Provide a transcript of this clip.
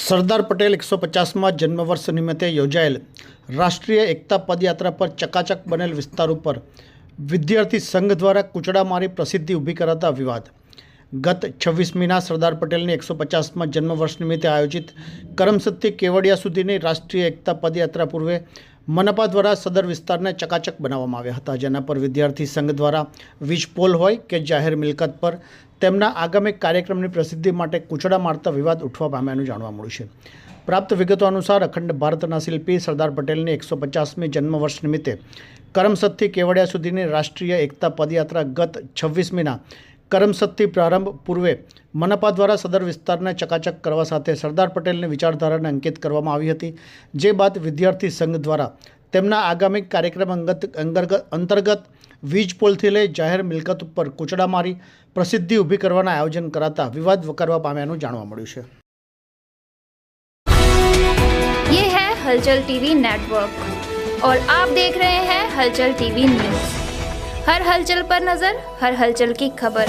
સરદાર પટેલ 150માં જન્મવર્ષ નિમિત્તે યોજાયેલ રાષ્ટ્રીય એકતા પદયાત્રા પર ચકાચક બનેલ વિસ્તાર ઉપર વિદ્યાર્થી સંઘ દ્વારા કૂચડા મારી પ્રસિદ્ધિ ઊભી કરાતા વિવાદ. ગત 26મીના સરદાર પટેલની 150માં જન્મવર્ષ નિમિત્તે આયોજિત કરમસદથી કેવડિયા સુધીની રાષ્ટ્રીય એકતા પદયાત્રા પૂર્વે મનપા દ્વારા સદર વિસ્તારને ચકાચક બનાવવામાં આવ્યા હતા, જેના પર વિદ્યાર્થી સંઘ દ્વારા વીજ પોલ હોય કે જાહેર મિલકત પર તેમના આગામી કાર્યક્રમની પ્રસિદ્ધિ માટે કૂચડા મારતા વિવાદ ઉઠવા પામ્યાનું જાણવા મળ્યું છે. પ્રાપ્ત વિગતો અનુસાર અખંડ ભારતના શિલ્પી સરદાર પટેલની 150મી જન્મવર્ષ નિમિત્તે કરમસદથી કેવડિયા સુધીની રાષ્ટ્રીય એકતા પદયાત્રા ગત 26મીના કરમસદથી પ્રારંભ પૂર્વે મનપા દ્વારા સદર વિસ્તારને ચકાચક કરવા સાથે સરદાર પટેલની વિચારધારાને અંકિત કરવામાં આવી હતી. જે બાદ વિદ્યાર્થી સંઘ દ્વારા તેમના આગામી કાર્યક્રમ અંતર્ગત વીજ પોલથી લઈ જાહેર મિલકત ઉપર કૂચડા મારી પ્રસિદ્ધિ ઊભી કરવાના આયોજન કરાતા વિવાદ વકરવા પામ્યાનું જાણવા મળ્યું છે. ये है हलचल टीवी नेटवर्क और आप देख रहे हैं हलचल टीवी न्यूज। हर हलचल पर नजर, हर हलचल की खबर।